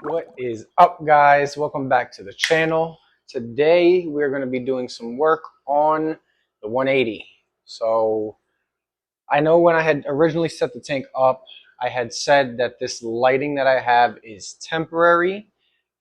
What is up, guys? Welcome back to the channel. Today we're going to be doing some work on the 180. So I know when I had originally set the tank up, I had said that this lighting that I have is temporary,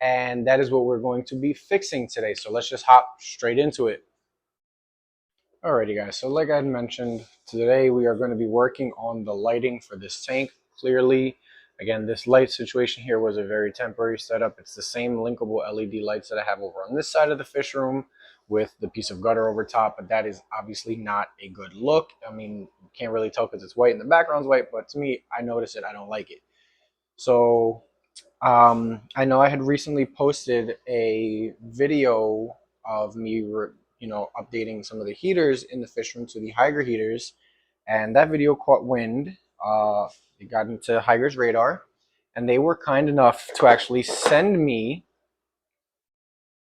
and that is what we're going to be fixing today. So let's just hop straight into it. Alrighty, guys, so like I had mentioned, today we are going to be working on the lighting for this tank. Clearly, again, this light situation here was a very temporary setup. It's the same linkable LED lights that I have over on this side of the fish room with the piece of gutter over top, but that is obviously not a good look. I mean, you can't really tell because it's white and the background's white, but to me, I notice it, I don't like it. So I know I had recently posted a video of me, updating some of the heaters in the fish room to the Hydra heaters, and that video caught wind. It got into Hydra's radar, and they were kind enough to actually send me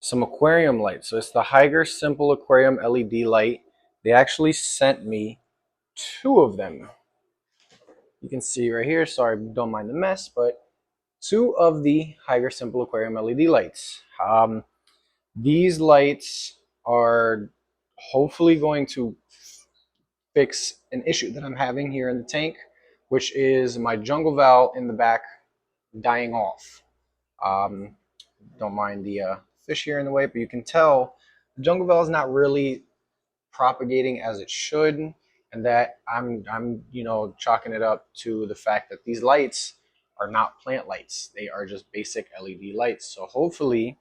some aquarium lights. So it's the Hydra Simple Aquarium LED light. They actually sent me two of them. You can see right here. Sorry, don't mind the mess, but two of the Hydra Simple Aquarium LED lights. These lights are hopefully going to fix an issue that I'm having here in the tank, which is my jungle valve in the back dying off. Um, don't mind the fish here in the way, but you can tell the jungle valve is not really propagating as it should, and that I'm chalking it up to the fact that these lights are not plant lights. They are just basic LED lights. So hopefully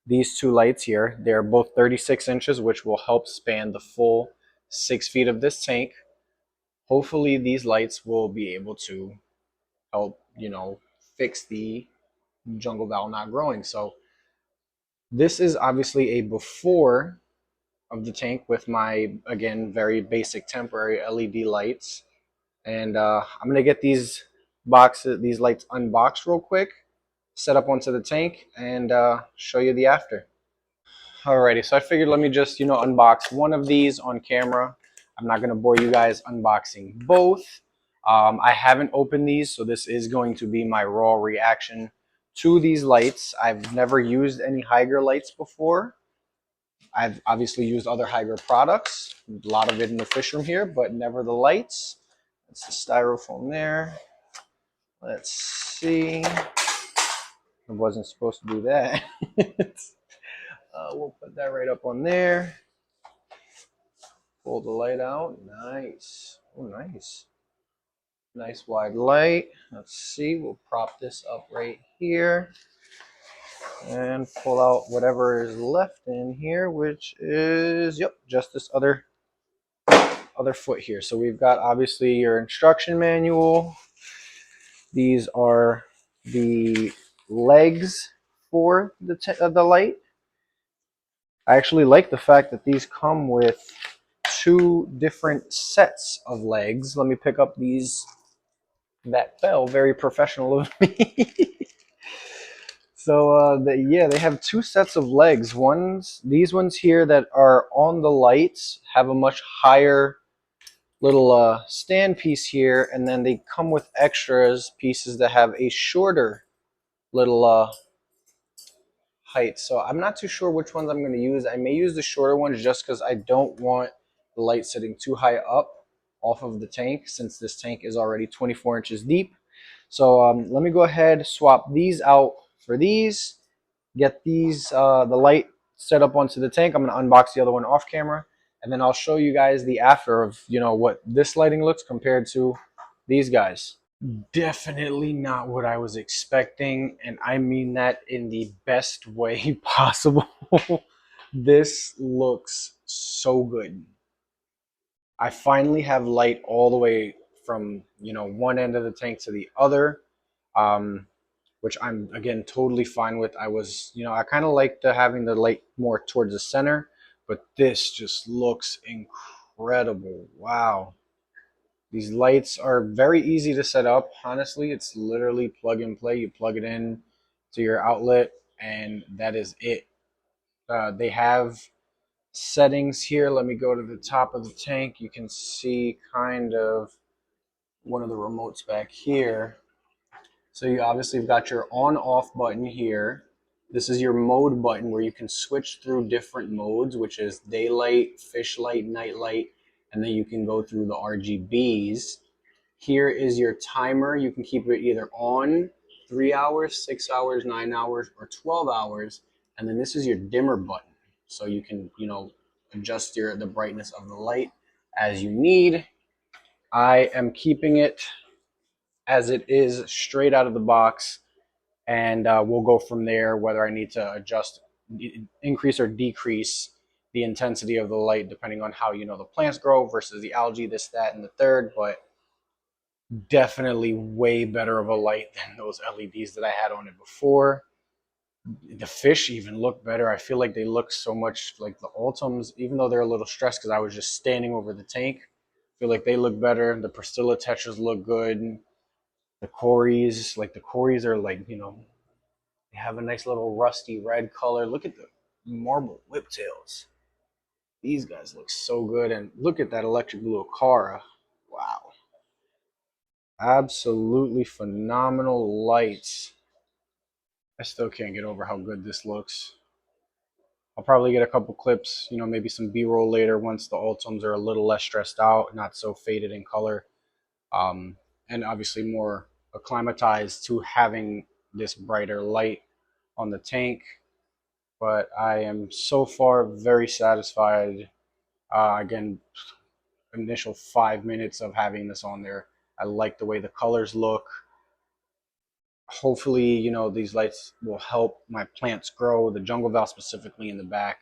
these two lights here, they're both 36 inches, which will help span the full 6 feet of this tank. Hopefully these lights will be able to help, fix the jungle valve not growing. So this is obviously a before of the tank with my, again, very basic temporary LED lights. And I'm gonna get these lights unboxed real quick, set up onto the tank, and show you the after. Alrighty, so I figured let me just, unbox one of these on camera. I'm not going to bore you guys unboxing both. I haven't opened these, so this is going to be my raw reaction to these lights. I've never used any Hydra lights before. I've obviously used other Hydra products, a lot of it in the fish room here, but never the lights. That's the styrofoam there. Let's see. I wasn't supposed to do that. We'll put that right up on there. Pull the light out. Nice. Oh, nice. Nice wide light. Let's see. We'll prop this up right here and pull out whatever is left in here, which is, yep, just this other foot here. So we've got obviously your instruction manual. These are the legs for the light. I actually like the fact that these come with two different sets of legs. Let me pick up these. That fell. Very professional of me. So yeah, they have two sets of legs. These ones here that are on the lights have a much higher little stand piece here, and then they come with extras pieces that have a shorter little height. So I'm not too sure which ones I'm going to use. I may use the shorter ones just because I don't want the light sitting too high up off of the tank, since this tank is already 24 inches deep. So let me go ahead, swap these out for these, get these the light set up onto the tank. I'm going to unbox the other one off camera, and then I'll show you guys the after of what this lighting looks compared to these guys. Definitely not what I was expecting, and I mean that in the best way possible. This looks so good. I finally have light all the way from one end of the tank to the other, which I'm again totally fine with. I kind of like having the light more towards the center, but this just looks incredible. Wow. These lights are very easy to set up. Honestly, it's literally plug and play. You plug it in to your outlet, and that is it. They have settings here. Let me go to the top of the tank. You can see kind of one of the remotes back here. So you obviously have got your on off button here. This is your mode button where you can switch through different modes, which is daylight, fish light, night light, and then you can go through the RGBs. Here is your timer. You can keep it either on 3 hours, 6 hours, 9 hours, or 12 hours. And then this is your dimmer button. So you can, adjust the brightness of the light as you need. I am keeping it as it is straight out of the box, and we'll go from there whether I need to adjust, increase or decrease the intensity of the light depending on how the plants grow versus the algae, this, that, and the third. But definitely way better of a light than those LEDs that I had on it before. The fish even look better. I feel like they look so much like the Ultims, even though they're a little stressed because I was just standing over the tank. I feel like they look better. The Priscilla tetras look good. The Cories are like, they have a nice little rusty red color. Look at the marble whiptails. These guys look so good. And look at that electric blue Acara. Wow. Absolutely phenomenal lights. I still can't get over how good this looks. I'll probably get a couple clips, maybe some B-roll later once the Ultims are a little less stressed out, not so faded in color, and obviously more acclimatized to having this brighter light on the tank. But I am so far very satisfied. Again, initial 5 minutes of having this on there, I like the way the colors look. Hopefully, these lights will help my plants grow, the jungle val specifically in the back.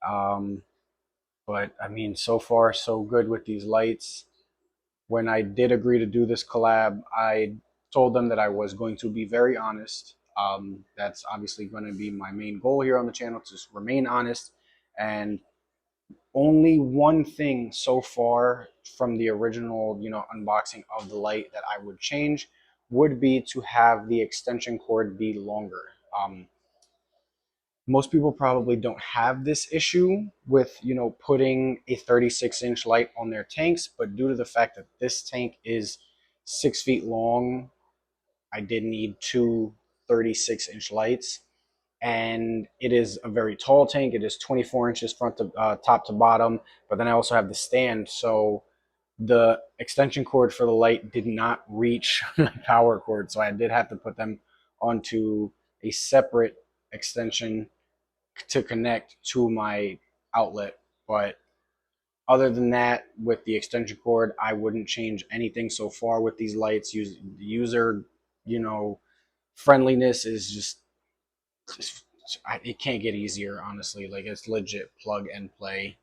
But I mean, so far so good with these lights. When I did agree to do this collab, I told them that I was going to be very honest. That's obviously going to be my main goal here on the channel, to just remain honest. And only one thing so far from the original, unboxing of the light that I would change would be to have the extension cord be longer. Most people probably don't have this issue with, putting a 36-inch light on their tanks, but due to the fact that this tank is 6 feet long, I did need two 36-inch lights. And it is a very tall tank. It is 24 inches front to top to bottom, but then I also have the stand. So the extension cord for the light did not reach my power cord. So I did have to put them onto a separate extension to connect to my outlet. But other than that, with the extension cord, I wouldn't change anything so far with these lights. User, friendliness is just it can't get easier, honestly. Like, it's legit plug and play.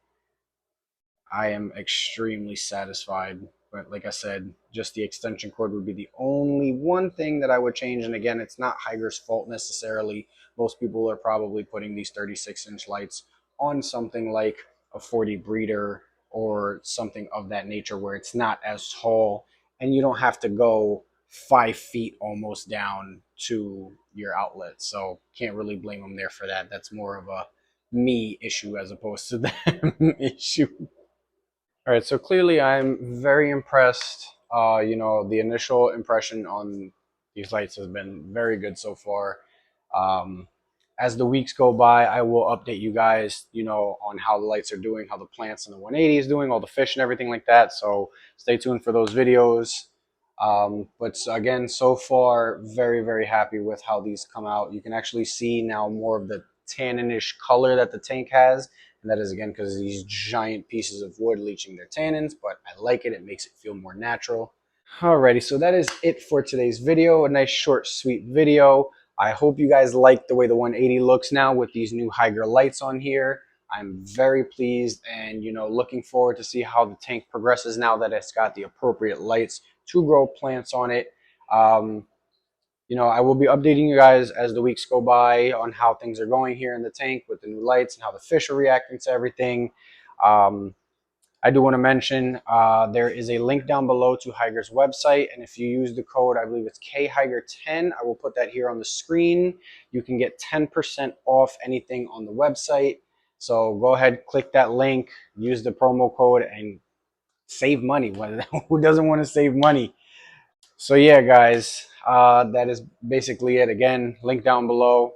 I am extremely satisfied. But like I said, just the extension cord would be the only one thing that I would change. And again, it's not Higer's fault necessarily. Most people are probably putting these 36-inch lights on something like a 40 breeder or something of that nature where it's not as tall and you don't have to go 5 feet almost down to your outlet. So can't really blame them there for that. That's more of a me issue as opposed to them issue. All right, so clearly I'm very impressed. The initial impression on these lights has been very good so far. Um, as the weeks go by, I will update you guys, on how the lights are doing, how the plants and the 180 is doing, all the fish and everything like that. So stay tuned for those videos. But again, so far, very, very happy with how these come out. You can actually see now more of the tannin-ish color that the tank has. And that is, again, because of these giant pieces of wood leaching their tannins. But I like it. It makes it feel more natural. Alrighty, so that is it for today's video. A nice, short, sweet video. I hope you guys like the way the 180 looks now with these new Higer lights on here. I'm very pleased and, looking forward to see how the tank progresses now that it's got the appropriate lights to grow plants on it. I will be updating you guys as the weeks go by on how things are going here in the tank with the new lights and how the fish are reacting to everything. I do want to mention there is a link down below to Higer's website, and if you use the code, I believe it's KHiger10, I will put that here on the screen. You can get 10% off anything on the website. So go ahead, click that link, use the promo code, and save money. Who doesn't want to save money? So yeah, guys, That is basically it. Again, link down below,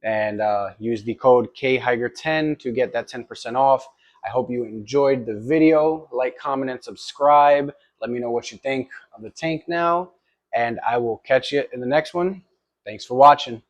and use the code KHiger10 to get that 10% off. I hope you enjoyed the video. Like, comment, and subscribe. Let me know what you think of the tank now, and I will catch you in the next one. Thanks for watching.